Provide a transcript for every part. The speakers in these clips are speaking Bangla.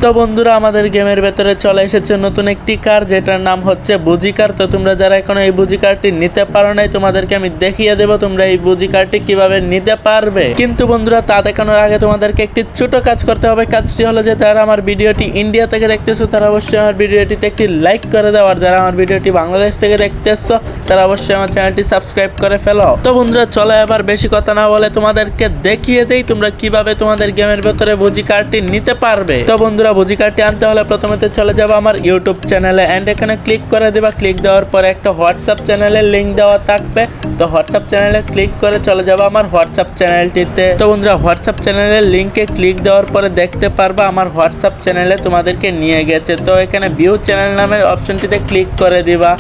তো বন্ধুরা আমাদের গেমের ভেতরে চলে এসেছে নতুন একটি কার, যেটার নাম হচ্ছে বুজি কার। তো তোমরা যারা এখনো এই বুজি কারটি নিতে পারো নাই, তোমাদেরকে আমি দেখিয়ে দেবো তোমরা এই বুজি কারটি কিভাবে নিতে পারবে। কিন্তু বন্ধুরা তা দেখানোর আগে তোমাদেরকে একটি ছোট কাজ করতে হবে। কাজটি হলো যে যারা আমার ভিডিওটি ইন্ডিয়া থেকে দেখতেছো তারা অবশ্যই আমার ভিডিওটিতে একটি লাইক করে দাও, আর যারা আমার ভিডিওটি বাংলাদেশ থেকে দেখতেছো তারা অবশ্যই আমার চ্যানেলটি সাবস্ক্রাইব করে ফেলো। তো বন্ধুরা চলে আবার বেশি কথা না বলে তোমাদেরকে দেখিয়ে দেই তোমরা কিভাবে তোমাদের গেমের ভেতরে বুজি কারটি নিতে পারবে। তো বন্ধুরা বুজি কার্ডটি আনতে হলে প্রথমে চলে যাবো আমার ইউটিউব চ্যানেলে, এন্ড এখানে ক্লিক করে দেবা। ক্লিক দেওয়ার পরে একটা হোয়াটসঅ্যাপ চ্যানেলের লিঙ্ক দেওয়া থাকবে। তো হোয়াটসঅ্যাপ চ্যানেলে ক্লিক করে চলে যাবো আমার হোয়াটসঅ্যাপ চ্যানেলটিতে। তো বন্ধুরা হোয়াটসঅ্যাপ চ্যানেলের লিঙ্কে ক্লিক দেওয়ার পরে দেখতে পারবা আমার হোয়াটসঅ্যাপ চ্যানেলে তোমাদেরকে নিয়ে গেছে। তো এখানে ভিউ চ্যানেল নামের অপশনটিতে ক্লিক করে দিবা।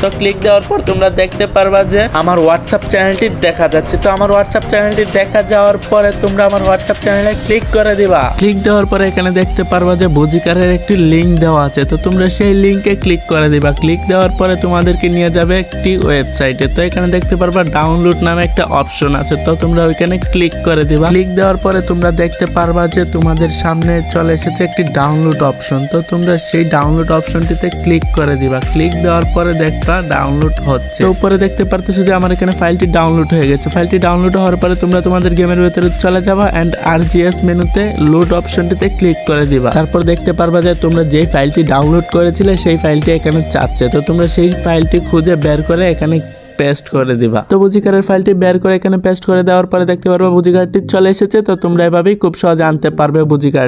তো ক্লিক দেওয়ার পর তোমরা দেখতে পারবা যে আমার হোয়াটসঅ্যাপ চ্যানেলটি দেখা যাচ্ছে। তো আমার হোয়াটসঅ্যাপ চ্যানেলটি দেখা যাওয়ার পরে তোমরা আমার হোয়াটসঅ্যাপ চ্যানেলে ক্লিক করে দিবা। ক্লিক দেওয়ার পরে এখানে দেখতে পারবা যে বুজি কারের একটি লিঙ্ক দেওয়া আছে। তো তোমরা সেই লিঙ্কে ক্লিক করে দিবা। ক্লিক দেওয়ার পরে তোমাদেরকে নিয়ে যাবে একটি ওয়েবসাইটে। তো এখানে দেখতে পারবা ডাউনলোড নামে একটা অপশন আছে। তো তোমরা ওইখানে ক্লিক করে দিবা। ক্লিক দেওয়ার পরে তোমরা দেখতে পারবা যে তোমাদের সামনে চলে এসেছে একটি ডাউনলোড অপশন। তো তোমরা সেই ডাউনলোড অপশনটিতে ক্লিক করে দিবা। ক্লিক দেওয়ার পরে দেখবা ডাউনলোড হচ্ছে। তো উপরে দেখতে পারতেছো যে আমার এখানে ফাইলটি ডাউনলোড হয়ে গেছে। ফাইলটি ডাউনলোড হওয়ার পরে তোমরা তোমাদের গেমের ভেতরে চলে যাবা এন্ড আরজিএস মেনুতে লোড অপশনটিতে ক্লিক করে দিবা। তারপর দেখতে পারবা যে তোমরা যেই ফাইলটি ডাউনলোড করেছিলে সেই ফাইলটি এখানে চাচ্ছে। তো তোমরা সেই ফাইলটি খুঁজে বের করে এখানে পেস্ট করে দিবা। তো বুজি কার্ডের ফাইলটি বের করে এখানে পেস্ট করে দেওয়ার পরে দেখতে পারবা বুজি কার্ডটি চলে এসেছে। তো তোমরা এভাবেই খুব সহজে আনতে পারবে বুজি কার্ড।